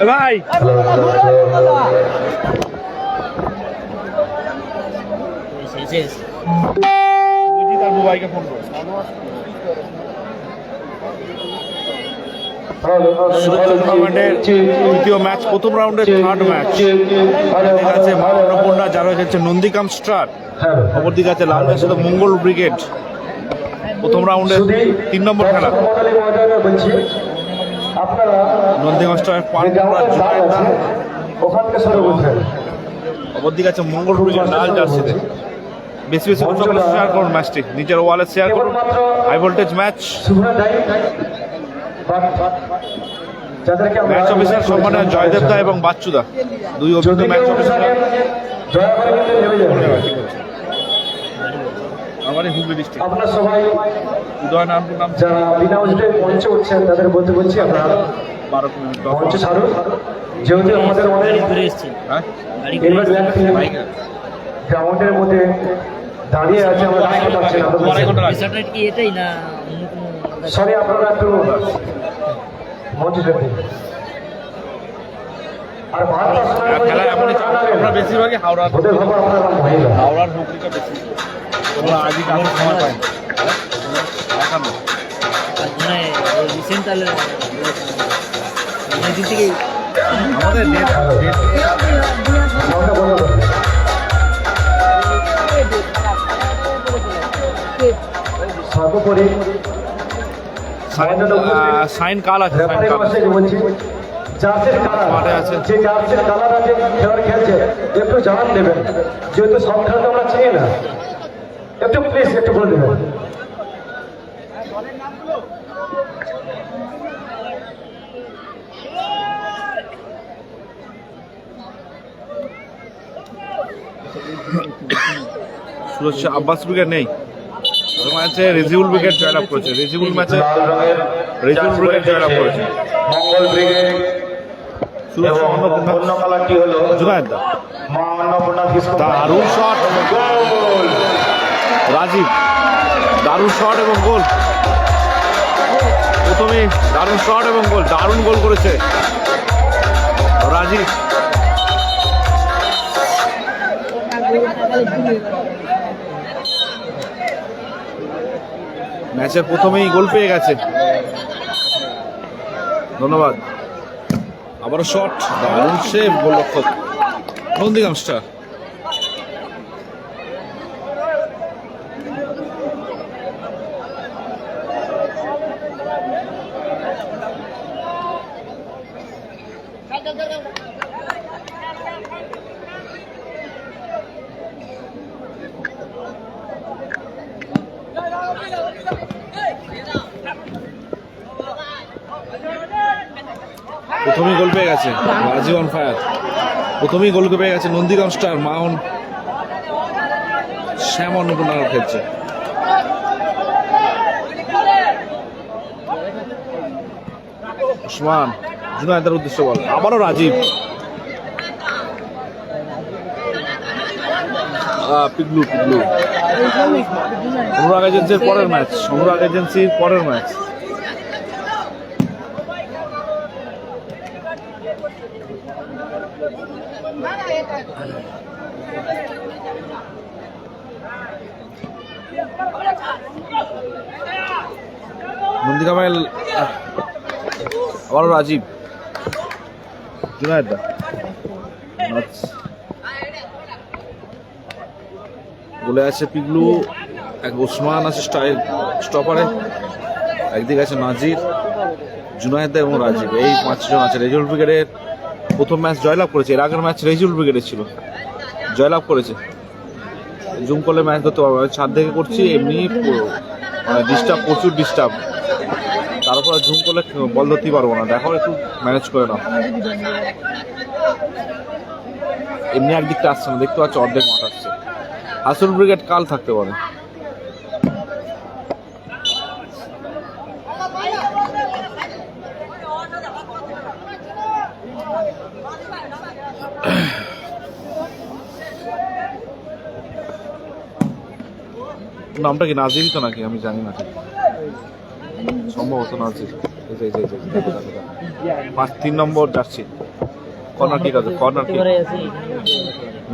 ভাই ভাইকে ফোন করো। টুর্নামেন্টের তৃতীয় ম্যাচ, প্রথম রাউন্ডের থার্ড ম্যাচ। একদিকে আছে মা অন্নপূর্ণা, যারা হচ্ছে নন্দীকাম স্টার, অপরদিকে আছে লালগাছিয়া মঙ্গল ব্রিগেড। প্রথম রাউন্ডের 3 নম্বর খেলা। নন্দীকাম স্টার অপরদিকে আছে মঙ্গল ব্রিগেড লাল জার্সিতে। বেশি বেশি শেয়ার করুন ম্যাচটি, নিজের ওয়ালে শেয়ার করুন। High voltage match. Match officer সম্মানে জয়দেব দা এবং বাচ্চুদা, দুই অভিজ্ঞ ম্যাচ অফিসার। আমারই হুগলি ডিস্ট্রিক্ট। আপনারা সবাই উদয়নারায়ণপুর নাম যারা বিনা উজ্জ্বলে মঞ্চে উঠছেন তাদের বলতে বলছি আপনারা 12 মিনিট মঞ্চ ছাড়ুন। যেহেতু আমাদের অনেক গ্রাউন্ডের মধ্যে দাঁড়িয়ে আছে, আমরা দাঁড়াতে পারছি না। সরি, আপনারা একটু মঞ্চ ছেড়ে দিন। আর খেলা এমনই আমরা বেশিরভাগই হাওড়ার হুগলিটা বেশি। তোমরা আজই কাছে সময় পাই এখনো আমাদের সর্বোপরি সাইন কাল আছে, মাঠে আছে। যে জার্সির কালার আছে খেলোয়াড় খেলছে, একটু জানান দেবেন, যেহেতু সব খেলাতে আমরা চিনি না। একটু প্লিজ একটু বলে দেবেন। সুরজ আব্বাস ব্রিগেড নেই, ম্যাচে রেজিউল ব্রিগেড জয়লাভ করেছে। রেজিউল ম্যাচে রেজিউল ব্রিগেড জয়লাভ করেছে। মঙ্গল ব্রিগেড সুরজ অন্য কালারটি হলো জুনায়েদ দা। মা অন্নপূর্ণা। দারুণ শট, গোল রাজীব। দারুণ শট এবং গোল। প্রথমে দারুণ শট এবং গোল, দারুণ গোল করেছে রাজীব। ম্যাচের প্রথমেই গোল পেয়ে গেছে। ধন্যবাদ। আবারও শট, দারুণ সেভ গোলরক্ষক নন্দীগ্রাম স্টার। প্রথমেই গোল পেয়ে গেছে রাজীব অন ফায়ার। প্রথমেই গোল পেয়ে গেছে নন্দীগ্রাম স্টার। মাউন শ্যাম অন্নপূর্ণা খেলছে। ওসমান জুনায়েদের উদ্দেশ্য বল, আবারও রাজীব। পিগলু পিগলু অনুরাগ এজেন্সির পরের ম্যাচ। অনুরাগ এজেন্সির পরের ম্যাচ। নন্দীগ্রামের আবারও রাজীব। জুনায়েদ দা বলে আছে পিগলু, এক ওসমান আছে স্টপারে, একদিকে আছে নাজির, জুনায়েদ দা এবং রাজীব। এই 5 জন আছে। রেজিউল ব্রিগেডের প্রথম ম্যাচ জয়লাভ করেছে। এর আগের ম্যাচ রেজিউল ব্রিগেডের ছিল, জয়লাভ করেছে। জুম করলে ম্যাচ ধরতে পারবো, ছাদ থেকে করছি। এমনি ডিস্টার্ব, প্রচুর ডিস্টার্ব। তারপরে জুম করলে বল ধরতেই পারবো না। দেখো একটু ম্যানেজ করে নাও। এমনি একদিকটা আসছে না, দেখতে পাচ্ছ অর্ধেক মাঠ আসছে। হাসুল ব্রিগেড কাল থাকতে পারে। নামটা কি নাজিরই তো নাকি আমি জানি না ঠিক সম্ভবত নাজির এই যে 3 নম্বর যাচ্ছি কর্নার কিক আছে কর্নার কিক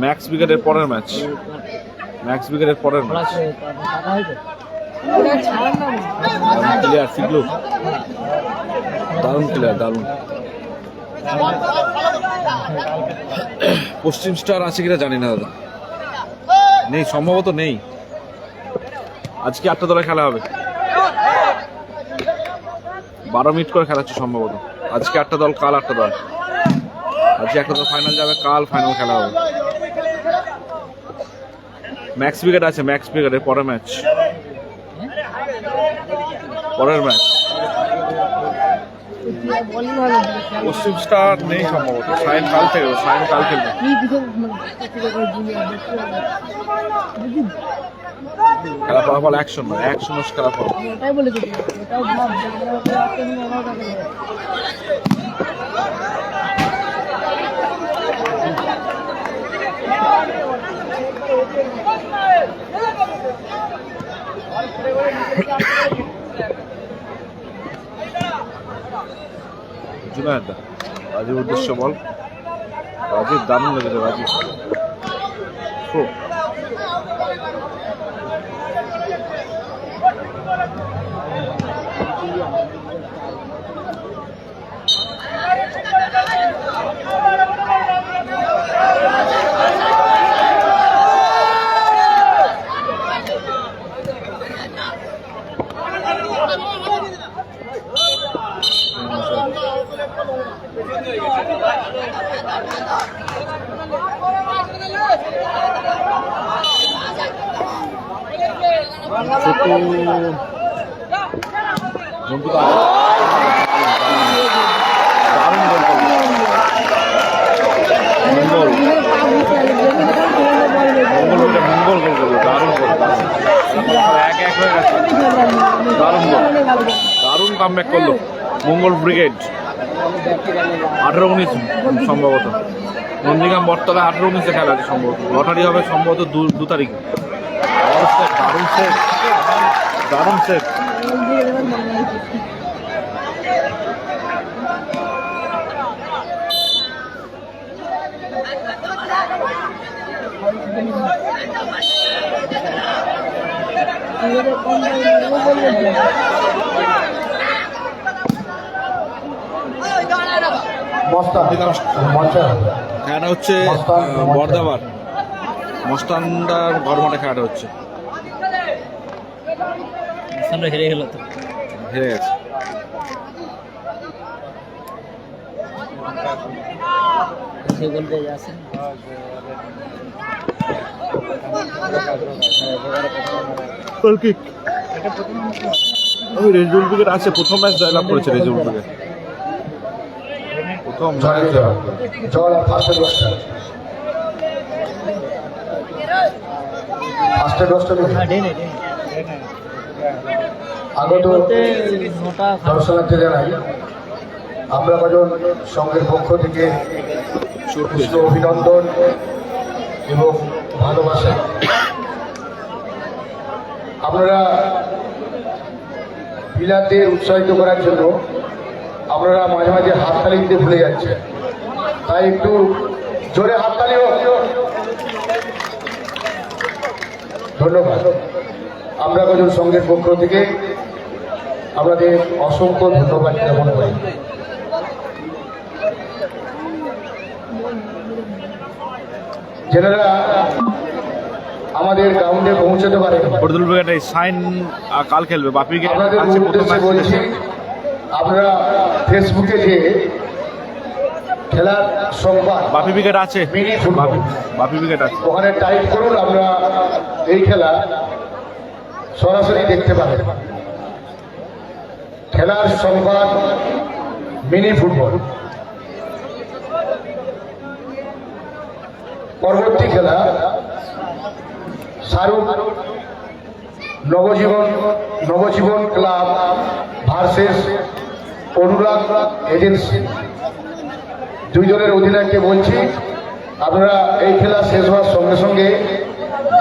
ম্যাক্স ব্রিগেডের পরের ম্যাচ ক্লিয়ার সিগলু দারুণ ক্লিয়ার দারুণ পশ্চিম স্টার আছে কিনা জানি না দাদা নেই সম্ভবত নেই আজকে 8টা দলে খেলা হবে 12 মিনিট করে খেলা হচ্ছে সম্ভবত আজকে 8টা দল কাল 8টা দল আজকে একটা দল ফাইনাল যাবে কাল ফাইনাল খেলা হবে ম্যাক্স ব্রিগেড আছে ম্যাক্স ব্রিগেডের পরের ম্যাচ পশ্চিম স্টার নেই সম্ভবত সাইন কাল খেলবে খেলা ফলাফল 1-0 খেলা ফল জুনায়েদ রাজীব উদ্দেশ্য বল রাজীব দারুণ লেগেছে রাজীব দারুণ কামব্যাক করলো মঙ্গল ব্রিগেড 18-19 সম্ভবত নন্দীগ্রাম বটতলা 18-19 খেলা আছে সম্ভবত লটারি হবে সম্ভবত 2 তারিখে দারুণ সেট খেলাটা হচ্ছে বর্ধাবার মস্তানদার ঘর মাঠে খেলাটা হচ্ছে হেরে গেছে রেজুল ব্রিগেড আছে প্রথম ম্যাচ জয়লাভ করেছে রেজুল ব্রিগেড প্রথম আগত দর্শনার্থী জানাই আমরা কজন সংঘের পক্ষ থেকে অভিনন্দন এবং ভালোবাসা আপনারা প্লেয়ারদের উৎসাহিত করার জন্য আপনারা মাঝে মাঝে হাততালি দিতে ভুলে যাচ্ছেন তাই একটু জোরে হাততালি হোক ধন্যবাদ আমরা কজন সংঘের পক্ষ থেকে আপনাদের অসংখ্য ধন্যবাদ জ্ঞাপন করি যারা আমাদের গ্রাউন্ডে পৌঁছতে পারে সাইন কাল খেলবে বাপিকে বলছি আপনারা ফেসবুকে যে খেলার সংবাদ বাপি উইকেট আছে মিনি ফুটবল বাপি উইকেট আছে ওখানে টাইপ করুন আমরা এই খেলা সরাসরি দেখতে পাবেন খেলার সংবাদ মিনি ফুটবল পরবর্তী খেলা শাহরুখ নবজীবন ক্লাব ভার্সেস অনুরাগ এজেন্সি দুই দলের অধিনায়ককে বলছি আপনারা এই খেলা শেষ হওয়ার সঙ্গে সঙ্গে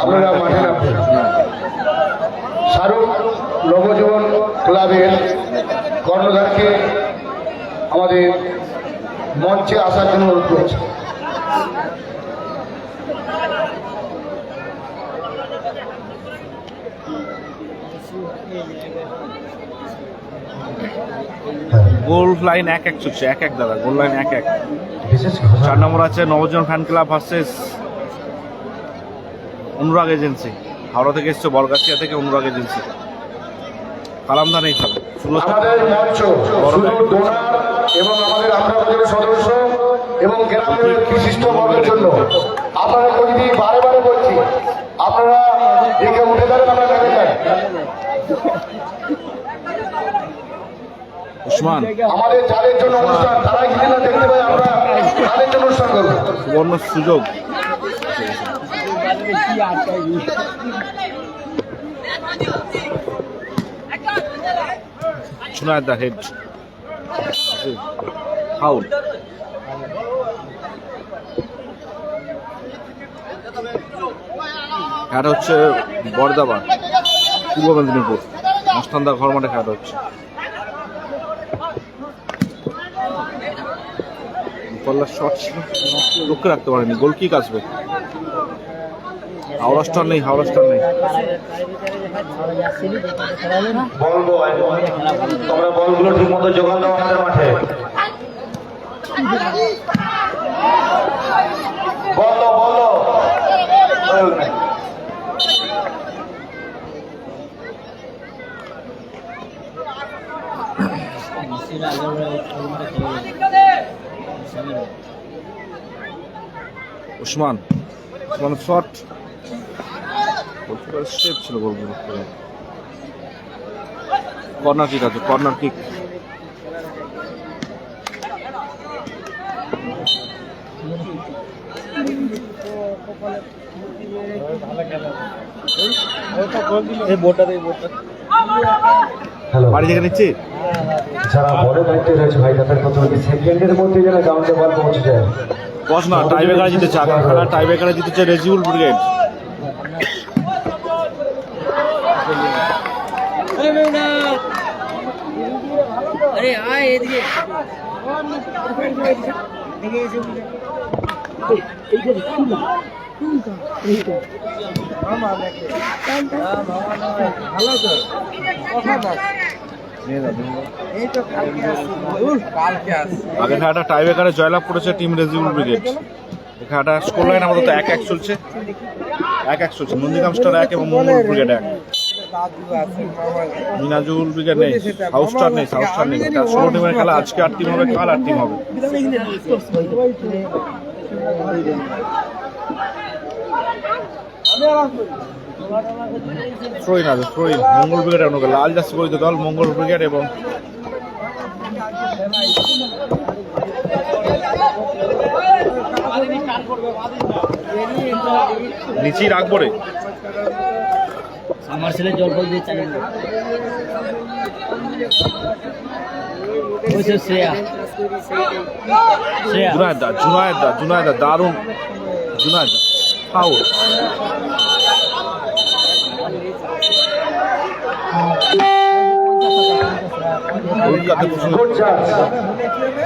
আপনারা মাঠে নামবেন শাহরুখ নবজীবন ক্লাবের কর্ণধারকে আমাদের মঞ্চে আসার জন্য অনুরোধ করছি। গোল লাইন 1-1 চলছে, 1-1 দাদা, গোল লাইন 1-1। বিশেষ 4 নম্বর আছে নবজন ফ্যান ক্লাব ভার্সেস অনুরাগ এজেন্সি। হাওড়া থেকে এসছে, বলগাছিয়া থেকে অনুরাগ এজেন্সি। কালামদা নেই খেলা। আমাদের মঞ্চ শুধু ডোনার এবং আমাদের আমরাবাজারের সদস্য এবং গ্রামের বিশিষ্ট বর্গের জন্য। আপনারা যদি বারে বারে বলছি, আপনারা দেখে উঠে দাঁড়ান, আমরা নেমে যাই। উসমান আমাদের যাদের জন্য অনুষ্ঠান, তারা যদি না দেখতে পাই, আমরা তাদের জন্য অনুষ্ঠান করবো। সুবর্ণ সুযোগ। Tonight the head. Foul. খেলাটা হচ্ছে বর্দাবান, পূর্ব মেদিনীপুর মস্তানদা ঘর মাঠে খেলাটা হচ্ছে। কল্লার শট ছিল, লক্ষ্যে রাখতে পারেনি, গোল কিক আসবে। হাওড়া স্টার নেই, হাওড়া স্টার নেই। বল বয়, তোমরা বলগুলো ঠিক মতো যোগান দাও আমাদের মাঠে। বলো বলো উসমান, উসমান শট, স্টেপ ছিল গোলগুলো। কর্নার কিক আছে, কর্নার কিক। হ্যালো, বাড়ি থেকে নিচ্ছি। যারা বড় দায়িত্বে রয়েছে ভাই, তাদের প্রথমে সেকেন্ডের মধ্যে যেন গ্রাউন্ডে বল পৌঁছে যায়। বস না, টাইব্রেকারে জিতেছে, আগে খেলা টাইব্রেকারে জিতেছে রেজিউল ব্রিগেড। अरे हाँ ये देखिए আগে খেলাটা টাইব্রেকারে জয়লাভ করেছে টিম রেজিউল ব্রিগেড। খেলাটা স্কোর লাইন আপাতত 1-1 চলছে, 1-1 চলছে। নন্দীগ্রাম স্টার 1 এবং মঙ্গল ব্রিগেড 1। মিনাজুল ব্রিগেড নেই, সাউথ স্টার নেই, সাউথ স্টার নেই। 16 টিমের খেলা, আজকে 8 টিম হবে, কাল 8 টিম হবে। থ্রোইন আছে, থ্রোইন মঙ্গল ব্রিগেড অন্য লাল জার্সি পরিহিত দল মঙ্গল ব্রিগেড এবং নিচেই রাখবো রে। আমার ছেলে জল ফল দিয়ে চালিয়ে ওই শ্রেয়া শ্রেয়া জুনায়দা দারুণ, জুনায়দা ফাউল।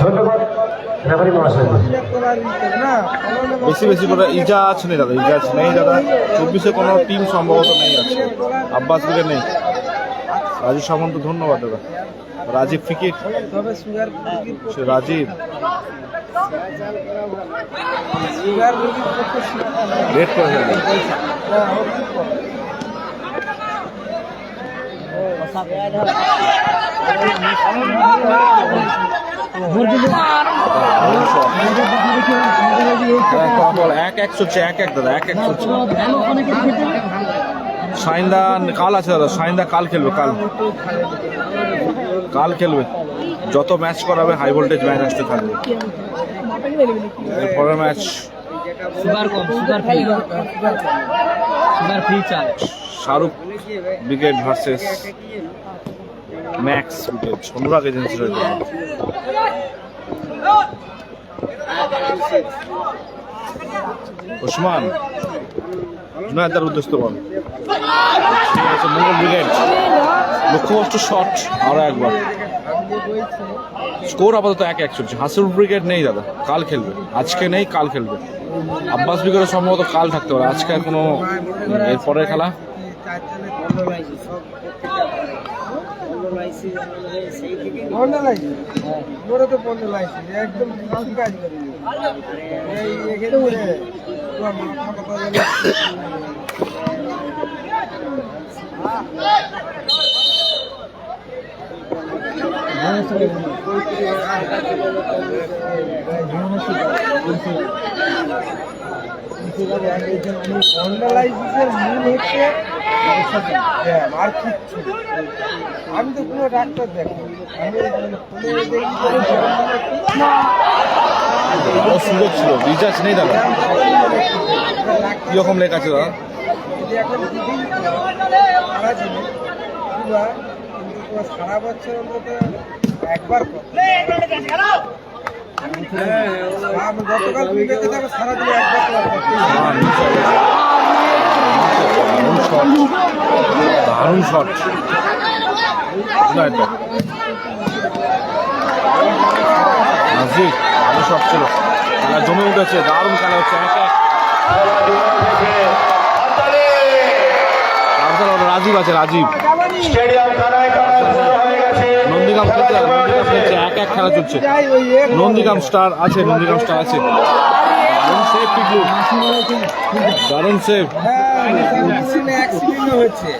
ধন্যবাদ রেফারি মহাশয়। বেশি বেশি করে ইজাজ নেই দাদা, ইজাজ নেই দাদা। 24-এ কোনো টিম সম্ভবত নেই আছে। আব্বাস ব্রিগেড নেই। রাজীব সামন্ত ধন্যবাদ দাদা। রাজীব ফিকির, রাজীব রেড করে ফলাফল 1-1 চলছে, 1-1 দাদা, 1-1 চলছে। সাইন্দা কাল আছে দাদা, সাইন্দা কাল খেলবে, কাল খেলবে। যত ম্যাচ করাবে হাই ভোল্টেজ ম্যাচ আসতে থাকবে। পরের ম্যাচ সুগার কম, সুগার ফ্রি চাল। Shahrukh brigade versus max brigade, Anurag agency রয়েছে। উসমান জুনায়েদার উদ্দেশ্য বল। ঠিক আছে মঙ্গল ব্রিগেড লক্ষ্যবস্তু শট আরো একবার স্কোর আপাতত 1-1 চলছে। হাসিল ব্রিগেড নেই দাদা, কাল খেলবে, আজকে নেই কাল খেলবে। আব্বাস ব্রিগেডের সম্ভবত কাল থাকতে পারে, আজকে আর কোনো এরপরের খেলা আমি তো কোনো ডাক্তার দেখো ভালো সুযোগ ছিল, রিচার্জ নেই দাদা। কিরকম লেখা আছে দাদা? এখন সারা বছর অন্তত একবার গতকাল সারাদিন একবার দারুণ শট নাজির, ভালো শট ছিল, খেলা জমে উঠেছে, দারুণ খেলা হচ্ছে। 1-1 রাজীব আছে, রাজীব নন্দীগ্রাম খেলছে, 1-1 খেলা চলছে। নন্দীগ্রাম স্টার আছে, নন্দীগ্রাম স্টার আছে। দারুণ সেভ পিকলু, দারুণ সেভ। হয়েছে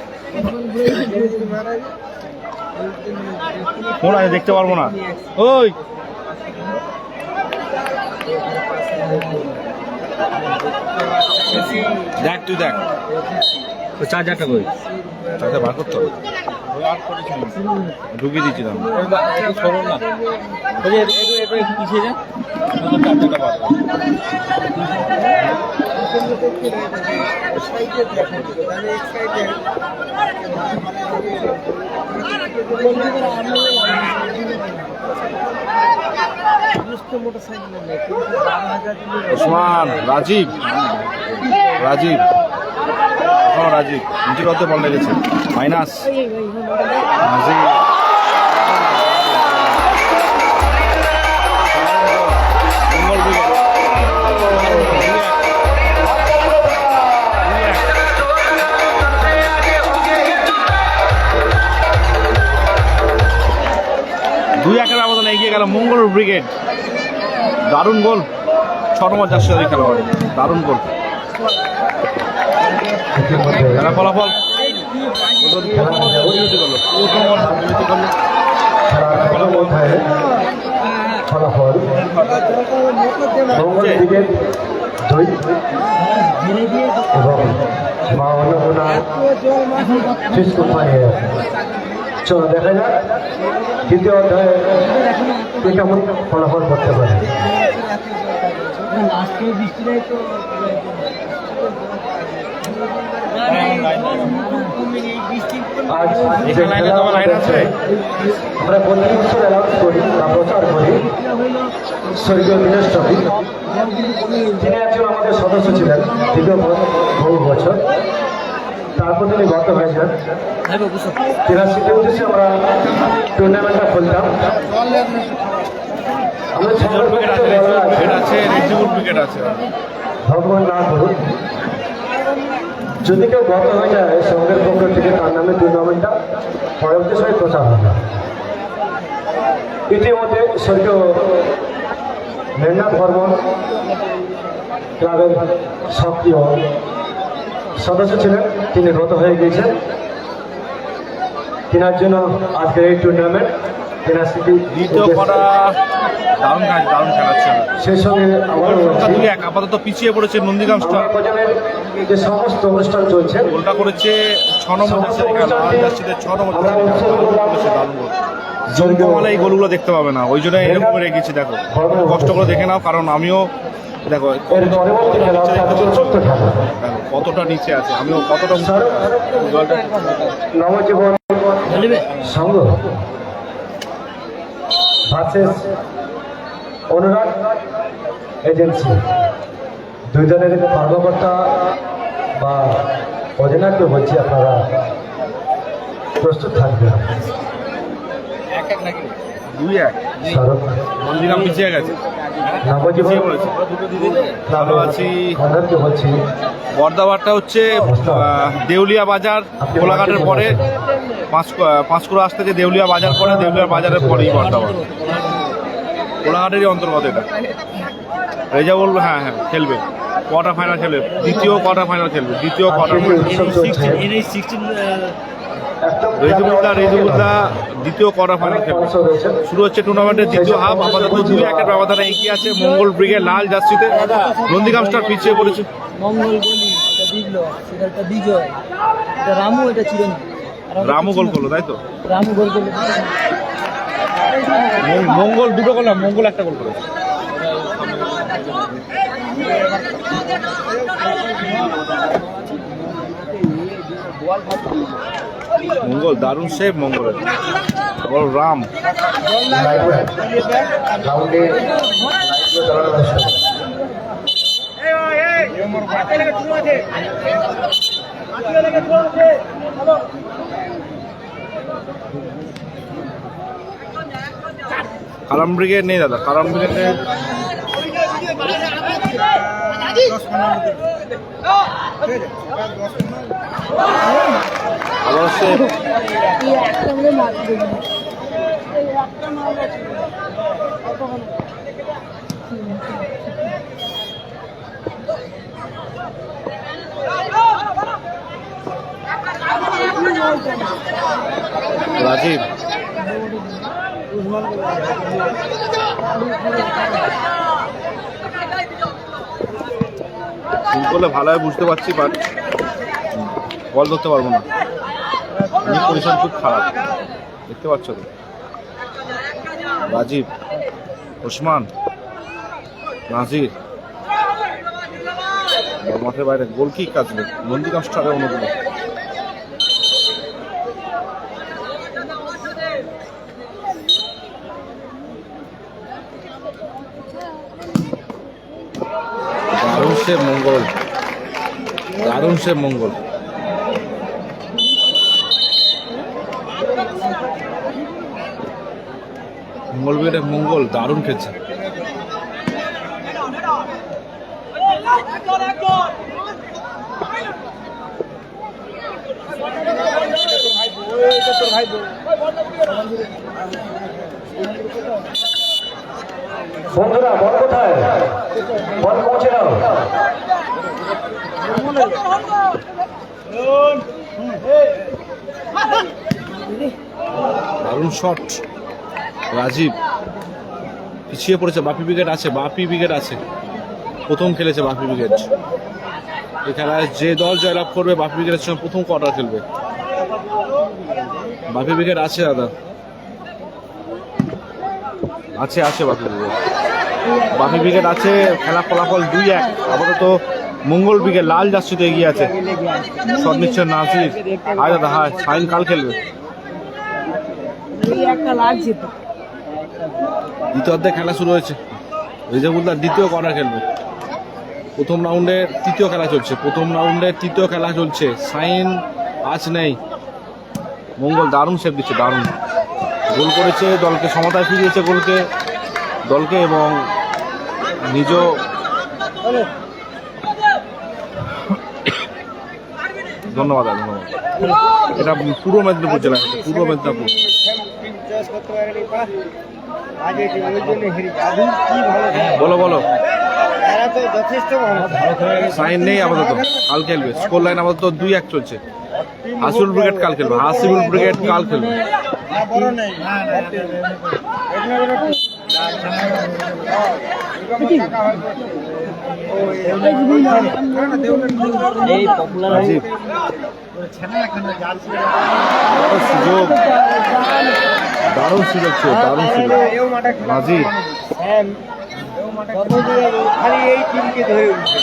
কোন আছে দেখতে পারবো না। ওই দেখ, তুই দেখ চার্জারটা কই, চার্জার বার করতে হবে, ঢুকিয়ে দিচ্ছিলাম। পিছিয়ে যা, চার্জারটা বার ওসমান, রাজীব, রাজীব রাজীব নিচের অর্ধে বল লেগেছে, মাইনাস। রাজীব মঙ্গল ব্রিগেড 2-1 ব্যবধানে এগিয়ে গেল মঙ্গল ব্রিগেড। দারুণ গোল, 6 নম্বর জার্সি খেলা হয়, দারুণ গোল। খেলা ফলাফল ফলাফল মঙ্গল ব্রিগেড 2 এবং মা অন্নপূর্ণা কোম্পানি। চলো দেখা যাক দ্বিতীয় অধ্যায়ে কেমন ফলাফল করতে পারে। আজ আমরা প্রতি বছর অ্যালাউন্স করি বা প্রচার করি স্বর্গীয় দীনেশ ট্রফি। তিনি একজন আমাদের সদস্য ছিলেন দীর্ঘ বহু বছর, তারপর তিনি গত হয়ে যান। 83 উদ্দেশ্যে আমরা টুর্নামেন্টটা খুলতাম। ভগবান না করুন, যদি কেউ গত হয়ে যায় সঙ্গের পক্ষ থেকে তার নামে টুর্নামেন্টটা পরবর্তী সময় প্রচার হবে। ইতিমধ্যে স্বর্গীয় মেঘনাথ বর্মন ক্লাবের সক্রিয় সদস্য ছিলেন, তিনি গত হয়ে গিয়েছেন। তিনার জন্য আজকের এই টুর্নামেন্ট তেনার স্মৃতি সেই সঙ্গে আপাতত পিছিয়ে পড়েছে নন্দীগ্রাম স্টার। যে সমস্ত অনুষ্ঠান চলছে গোলটা করেছে 6 নম্বর জমকামালে এই গোলগুলো দেখতে পাবে না, ওই জন্য এরকম করে গেছি। দেখো কষ্ট করে দেখে নাও, কারণ আমিও দেখো কতটা নিচে আছে, আমিও কতটা নবজীবন সংঘ ভার্সেস অনুরাগ এজেন্সি। দুই দলের কর্মকর্তা বা অধিনায়ককে বলছি আপনারা প্রস্তুত থাকবে। 2-1 স্মারক নন্দীগ্রাম পিছিয়ে গেছে, নবজীবন পিছিয়ে পড়েছে। ভালো আছি। খন্ডনকে বলছি বর্দাবারটা হচ্ছে দেউলিয়া বাজার কোলাঘাটের পরে পাঁচকুড়া আসতে যে দেউলিয়া বাজার পরে, দেউলিয়া বাজারের পরেই বর্দাবার, কোলাঘাটেরই অন্তর্গত এটা। রেজাউল হ্যাঁ খেলবে, কোয়ার্টার ফাইনাল খেলবে, দ্বিতীয় কোয়ার্টার ফাইনাল খেলবে, দ্বিতীয় কোয়ার্টার ফাইনাল। উৎসব চলছে। একদম রেজুবুল্লাহ দ্বিতীয় কোয়ার্টার ফাইনাল খেলবে। অংশ রয়েছে। শুরু হচ্ছে টুর্নামেন্টের দ্বিতীয় হাফ, আপাতত 2-1 ব্যবধানে এগিয়ে আছে মঙ্গল ব্রিগেড লাল জার্সিতে। নন্দীগ্রাম স্টার পিছিয়ে পড়েছে। মঙ্গল গলি এটা বিপ্লব, সেটা একটা বিজয়, এটা রামু, এটা চিরঞ্জিত। রামু গোল করলো তাই তো? রামু গোল করলো। মঙ্গল দুটো করলাম, মঙ্গল একটা গোল করেছে। মঙ্গল দারুণ সেভ মঙ্গলের। আবার রাম রাউন্ডে লাইটগুলো জ্বালানোর চেষ্টা করুন। কালাম ব্রিগেড নেই দাদা, কালাম ব্রিগেডে আবার সেভ। রাজীব শুরু করলে ভালো হয় বুঝতে পারছি, বাট বল ধরতে পারবো না। পজিশন খুব খারাপ, দেখতে পাচ্ছ তো। রাজীব, ওসমান, নাজির মাঠের বাইরে গোল কিক কাজবে নন্দীগ্রাম স্টারের অনুকূলে। দারুণ সে মঙ্গল, দারুণ সে মঙ্গল। মঙ্গল বিকেটে মঙ্গল দারুণ খেলছে। বন্ধুরা বল কোথায়? বল পৌঁছে দাও। দারুণ শট। রাজীব পিছিয়ে পড়েছে, বাপি ব্রিগেড আছে, বাপি ব্রিগেড আছে, প্রথম খেলেছে বাপি ব্রিগেড। এই খেলায় যে দল জয়লাভ করবে বাপি ব্রিগেডের সঙ্গে প্রথম কোয়ার্টার খেলবে। বাপি ব্রিগেড আছে দাদা, আছে আছে বাপি ব্রিগেড, বাপি ব্রিগেড আছে। খেলা ফলাফল 2-1। আপাতত মঙ্গল ব্রিগেড লাল জার্সিতে এগিয়ে আছে। শট নিচ্ছে নাসির। হায় দাদা হায়, সাইন কাল খেলবে। দ্বিতীয় অর্ধে খেলা শুরু হয়েছে। রেজাউল্লাহ দ্বিতীয় কোয়ার্টার খেলবে। প্রথম রাউন্ডের তৃতীয় খেলা চলছে, প্রথম রাউন্ডের তৃতীয় খেলা চলছে। সাইন আজ নেই। মঙ্গল দারুণ সেভ দিচ্ছে, দারুণ গোল করেছে, দলকে সমতায় ফিরিয়েছে দলকে এবং নিজ ধন্যবাদ ধন্যবাদ। এটা পূর্ব মেদিনীপুর জেলা, পূর্ব মেদিনীপুর। বলো বলো। সাইন নেই আপাতত, কাল খেলবে। স্কোর লাইন আপাতত 2-1 চলছে। হাসিবুল ব্রিগেড কাল খেলবে, হাসিবুল ব্রিগেড কাল খেলবে। রাজীব সুযোগ, দারুণ সুযোগ ছিল, দারুণ সুযোগ। রাজীব খালি এই টিমকে ধরে উঠছে।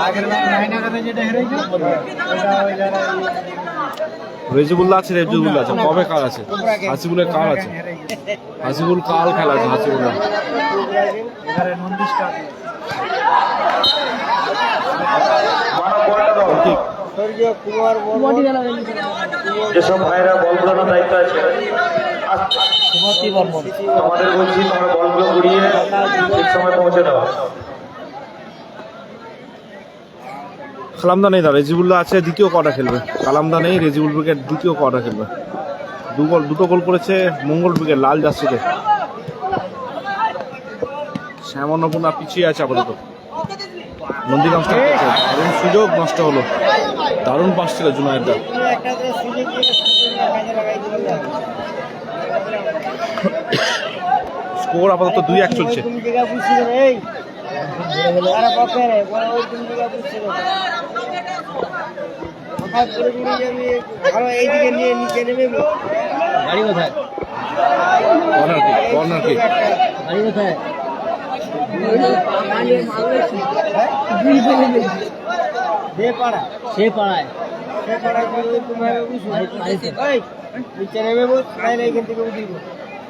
আগের বার 9 যেটা হেরেছে রেজিবুল্লাহ আছে, রেজিবুল্লাহ আছে। কবে কাল আছে? হাসিবুলের কাল আছে। হাসিবুল কাল খেলা আছে হাসিবুলের। এবারে নন্দিষ্টা ঠিক সূর্য কুমার বডি বর্মন, খেলা যেসব ভাইরা বল ঘোরানোর দায়িত্ব আছে সুমতি বর্মন আমাদের বলছি তোমরা বলগুলো ঘুরিয়ে ঠিক সময় পৌঁছে দাও। কালামদা নেই, দা রেজিবুল্লাহ আছে, দ্বিতীয় কোয়ার্টার খেলবে। কালামদা নেই, রেজিবুল ব্রিগেড দ্বিতীয় কোয়ার্টার খেলবে। দুটো গোল করেছে মঙ্গল ব্রিগেড লাল জার্সিতে। শ্যামন্নপূর্ণা পিছিয়ে আছে আপাতত। নন্দীগ্রাম স্টার খেলছে, দারুণ সুযোগ নষ্ট হলো। দারুণ পাস ছিল জুনায়েদদা। একটা তো সুযোগ দিয়ে কাজে লাগাই দিল না। স্কোর আপাতত 2-1 চলছে। তুমি জায়গা বুঝছিল না এই আরে বাপে রে বড় ওই তুমি জায়গা বুঝছিল হঠাৎ করে ঘুরে যাবি আরো এইদিকে নিয়ে নিচে নেমে গাড়ি কোথায়? কর্নার কি গাড়ি কোথায়? দে পাড়া সে পাড়ায় সে পাড়ায় করে তুমি বুঝছো এই নিচে নেমে বল নাই নাই এখান থেকে উঠিব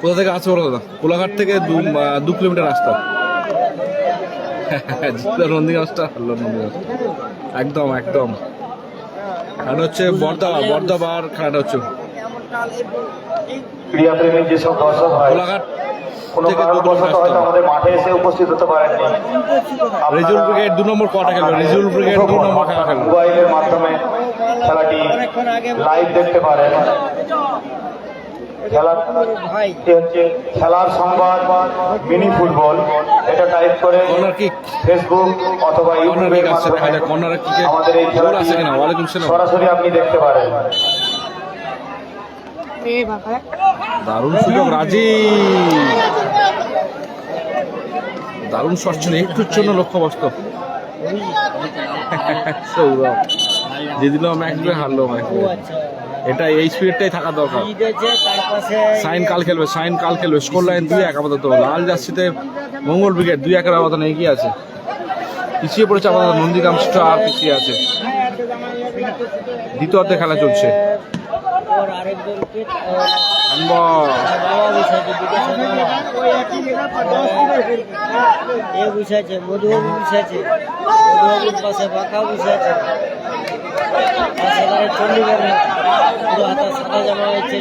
কোথা থেকে আসছে বলো দাদা? কোলাঘাট থেকে 2 কিলোমিটার রাস্তা। জিতলো নন্দীগ্রাম স্টার, হারলো নন্দীগ্রাম স্টার। একদম একদম। খেলাটা হচ্ছে বর্দাবার খেলাটা হচ্ছে ক্রীড়াপ্রেমী যেসব দর্শক হয় কোলাঘাট কোনো থেকে 2 কারণবশত কিলোমিটার হয়তো রাস্তা। আমাদের মাঠে এসে উপস্থিত হতে পারেননি। রেজিউল ব্রিগেড 2 নম্বর কোয়ার্টার খেলবে। রেজিউল ব্রিগেড 2 নম্বর খেলা খেলবে। মোবাইলের মাধ্যমে খেলাটি অনেকক্ষণ আগে লাইভ দেখতে পারেন। খেলার ভাই হচ্ছে খেলার সংবাদ মিনি ফুটবল, এটা টাইপ করে কর্নার কিক, ফেসবুক অথবা কর্নার ইউটিউবের কিক আসছে, দেখা মাধ্যমে যায় কর্নার কিকে আমাদের এই গোল আছে খেলাটি কিনা। ওয়ালাইকুম সালাম। সরাসরি আপনি দেখতে পারেন। দারুণ সুযোগ রাজি, দারুণ শট ছিল, একটুর জন্য লক্ষ্যবস্তু। সৌরভ যে দিল ম্যাচ হারলো ম্যাচ। এটা এই স্পিডটাই থাকা দরকার। ঈদ আছে তার পাশে সাইন কাল খেলবে। স্কোর লাইন 2-1 আপাতত। লাল জার্সিতে মঙ্গল ব্রিগেড 2-1 ব্যবধানে এগিয়ে আছে। পিছিয়ে পড়েছে আপাতত নন্দীগ্রাম স্টার, পিছিয়ে আছে। দ্বিতীয়ার্ধে খেলা চলছে। ওর আরেকজনকে হ্যান্ডবল। বাবা বুঝাচ্ছে এ বুঝাচ্ছে মধুবাবু বুঝাচ্ছে মধুবাবুর পাশে বাঁকা বুঝাচ্ছে পাশে তারা চণ্ডীগড় পুরো হাতে সাদা জামা হয়েছে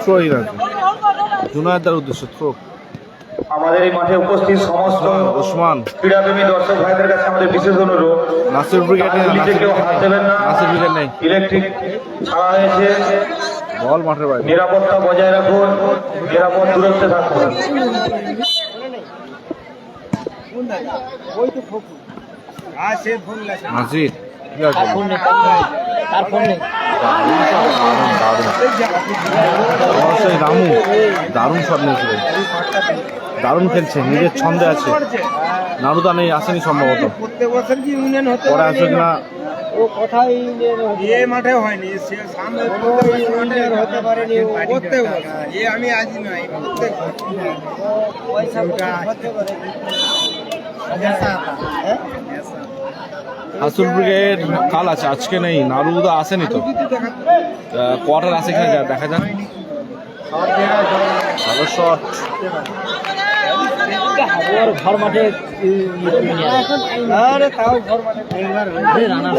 থ্রোই না জুনায়েদার উদ্দেশ্য থ্রো। আমাদের এই মাঠে উপস্থিত সমস্ত ওসমান, ক্রীড়াপ্রেমী দর্শক ভাইদের কাছে আমাদের বিশেষ অনুরোধ, নাসির ব্রিগেড নেই, গুলিতে কেউ হাত দেবেন না। নাসির ব্রিগেড নেই। ইলেকট্রিক ছাড়া হয়েছে, বল মাঠের বাইরে। নিরাপত্তা বজায় রাখুন, নিরাপদ দূরত্বে থাকুন। নাসির কি আছে? তার ফোন নেই অবশ্যই রামু দারুণ শট নিয়েছিল, দারুণ খেলছে, নিজের ছন্দে আছে। নারুদা নেই, আসেনি সম্ভবত। প্রত্যেক বছর কি ইউনিয়ন হতে পরে আসবে কিনা ও কোথাও ইউনিয়ন এ মাঠে হয়নি সামনে ইউনিয়ন হতে পারেনি প্রত্যেক এ আমি আজ নয় প্রত্যেক পয়সা হতে পারে হাসুল ব্রিগেড কাল আছে, আজকে নেই। নারুদা আসেনি তো, কোয়ার্টার আছে কিনা দেখা যাক। ভালো শট। ওর ঘর মাঠে আরে তাও ঘর মাঠে রানার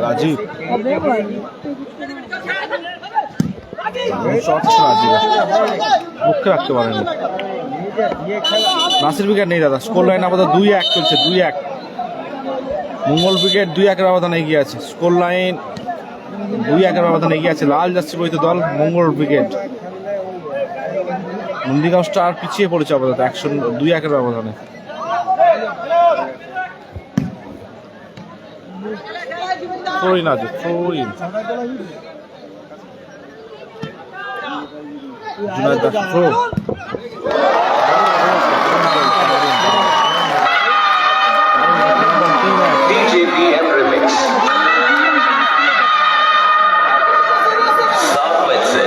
রাজীব শট ছিল, রাজীব মুখে রাখতে পারেনি। নাসির ব্রিগেড নেই দাদা। স্কোর লাইন আপাতত 2-1 চলছে, 2-1। মঙ্গল ব্রিগেড 2-1 ব্যবধানে এগিয়ে আছে। স্কোর লাইন 2-1 ব্যবধানে এগিয়ে আছে লাল জার্সি পরিহিত দল মঙ্গল ব্রিগেড। নন্দীগ্রাম স্টার পিছিয়ে পড়েছে আপাতত 2-1 ব্যবধানে। থ্রোইন আছে, throw in. Junaid Das throw. DJBM Remix. साफ से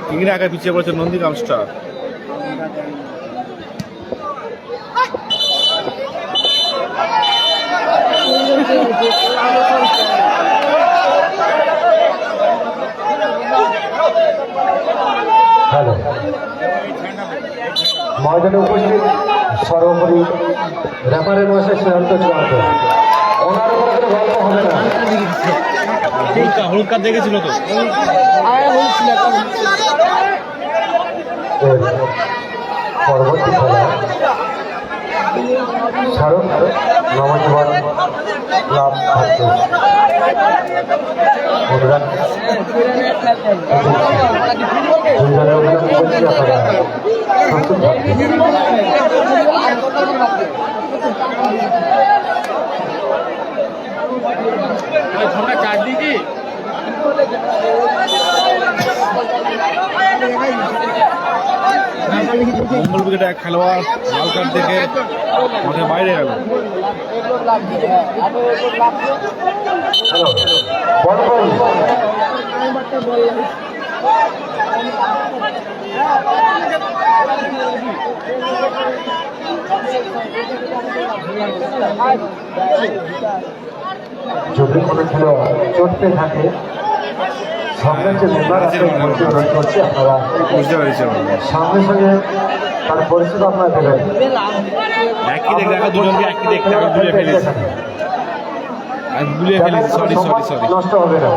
কিংরা আগে পিছিয়ে পড়েছে নন্দীগ্রাম স্টার। হ্যালো, ময়দানে উপস্থিত সর্বোপরি রেফারের মশাই সিদ্ধান্ত চূড়ান্ত। ওনার উপরে কোনো গল্প হবে না। হলুদ কার্ড দেখেছিল তো। পরবর্তী খেলা শাহরুখ নবজীবন ক্লাব ছাত্র অনুরাগ মঙ্গল উইকেটে এক খেলোয়াড় লাল কার্ড দেখে মাঠের বাইরে গেল। যদি কোনো খেলোয়াড় চোট পেয়ে থাকে সামনে যে মেম্বার আছে মঞ্চে অনুরোধ করছি আপনারা বুঝতে পেরেছি সামনে সঙ্গে তার পরিচিত আপনারা দেবেন। একই দেখে দেখা দুজনকে একই দেখতে আমি ভুলে ফেলেছি। আমি ভুলে ফেলেছি, সরি সরি সরি। নষ্ট হবে না।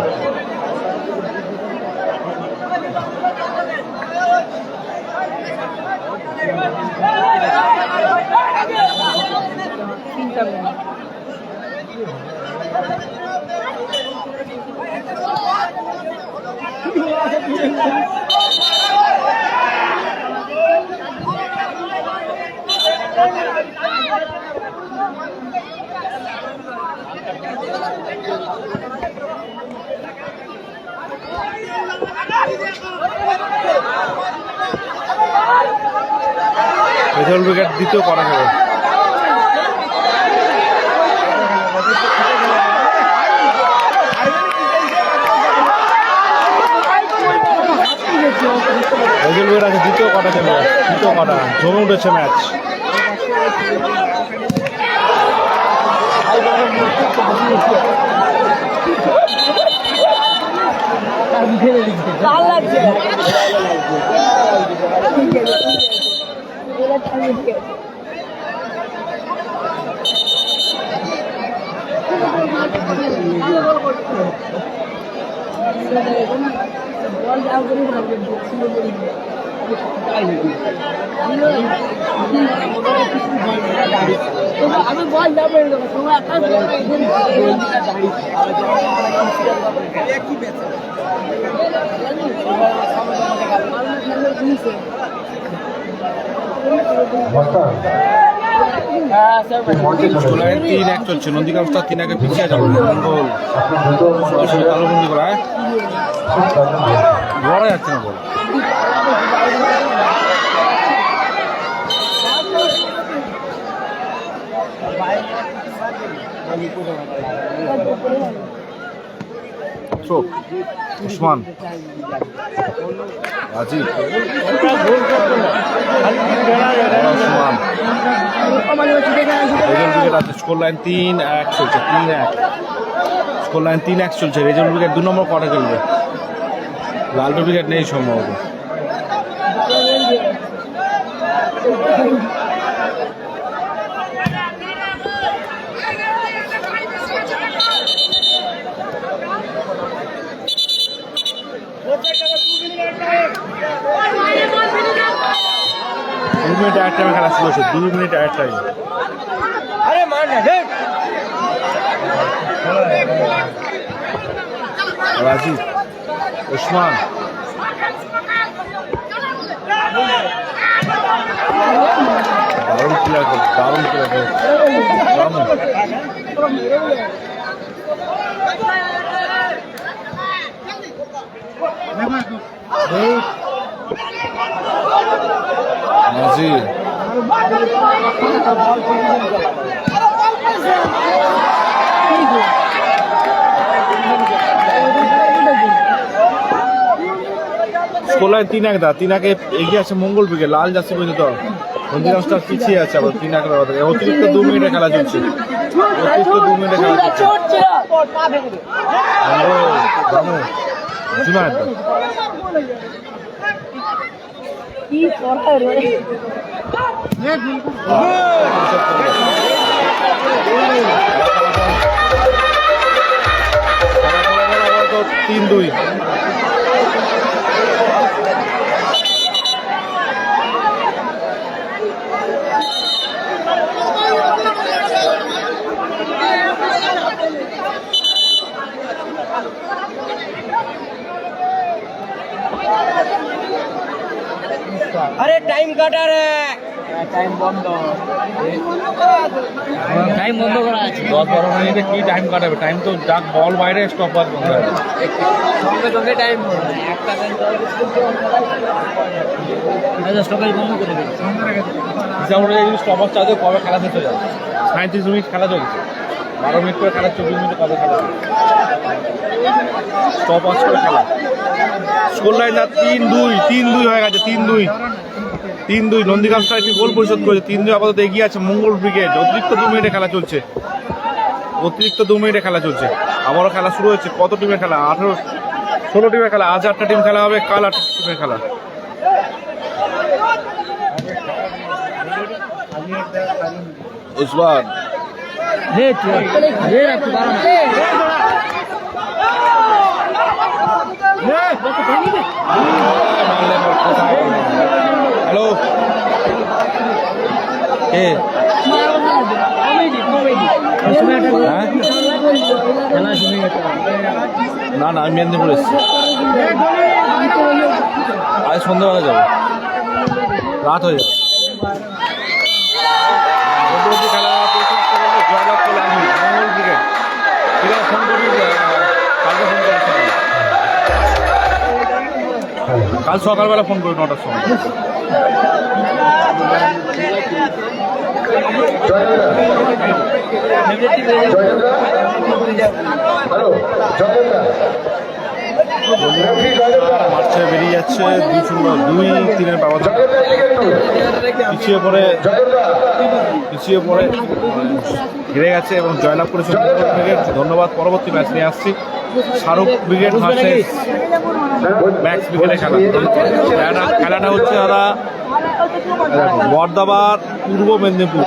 রেজাল্ট উইকেট দ্বিতীয় করা গেল। রেজাল্ট উইকেট আছে দ্বিতীয় কটা গেল, দ্বিতীয় কটা জমে উঠেছে ম্যাচ। আমি বল যাবো তোমার তিন এক চলছে, নন্দীগ্রাম স্টার 3-1 পিছিয়ে যাবে। মঙ্গল তালবন্দি করা ধরা যাচ্ছে না বল। উসমান রাজীব উসমান উইকেট আছে। স্কোর লাইন 3-1 চলছে, 3-1 স্কোর লাইন 3-1 চলছে। রেজাল্ট উইকেট 2 নম্বর কটা খেলবে। লাল উইকেট নেই সম্ভবত। এক টাইমে খেলা শুরু হয়েছে, 2 মিনিট এক টাইম। রাজীব উসমান দারুণ প্লেয়ার দারুণ প্লেয়ার দারুণ। নাজির স্কোরলাইন 3-1 এগিয়ে আছে মঙ্গল ব্রিগেড। লাল জার্সি পর্যন্ত নন্দীগ্রাম স্টার পিছিয়ে আছে আবার 3-1 অতিরিক্ত 2 মিনিটে খেলা চলছে। অতিরিক্ত 2 মিনিটে খেলা চলছে। জুনায়েদ কি করা রে 3-2। আরে টাইম কাটা রে টাইম বন্ধ করা আছে 10-12 মিনিটে কি টাইম কাটাবে? টাইম তো ডাক বল বাইরে স্টপার বন্ধ হবে। সঙ্গে সঙ্গে টাইম একটা স্টপেজ বন্ধ করে দিন হিসাব অনুযায়ী যদি স্টপার চাইতে কবে খেলা শেষ হয়ে যাবে? 37 মিনিট খেলা চলছে, 12 মিনিট করে খেলা, 24 মিনিটে কবে খেলা চলছে? স্টপ ওয়াচ করে খেলা। স্কোর লাইন 3-2 হয়ে গেছে। 3-2 নন্দীগ্রাম স্টার একটি গোল পরিশোধ করেছে। 3-2 আপাতত এগিয়ে আছে মঙ্গল ব্রিগেড। অতিরিক্ত 2 মিনিটে খেলা চলছে। আবারও খেলা শুরু হয়েছে। কত টিমের খেলা? 16 টিমের খেলা। আজ 8টা টিম খেলা হবে, কাল 8টা টিমের খেলা। উসমান হ্যালো কে না না আমি মেদিনীপুর এসেছি। আজ সন্ধ্যাবেলা যাবো, রাত হয়ে যাবে। খেলা জয়লাভ করলে আমি মঙ্গল ক্রিকেট। ঠিক আছে, ফোন করবি, কালকে ফোন করবি। কাল সকালবেলা ফোন করি 9টার সময়। হ্যালো মাঠে বেরিয়ে যাচ্ছে 2-0 ব্যবধান। পিছিয়ে পড়ে হেরে গেছে এবং জয়লাভ করেছে মঙ্গল ব্রিগেড। ধন্যবাদ। পরবর্তী ম্যাচ নিয়ে আসছি, শাহরুখ ব্রিগেড ভার্সেস ম্যাক্স ব্রিগেডের খেলাটা হচ্ছে দাদা বর্দাবার পূর্ব মেদিনীপুর।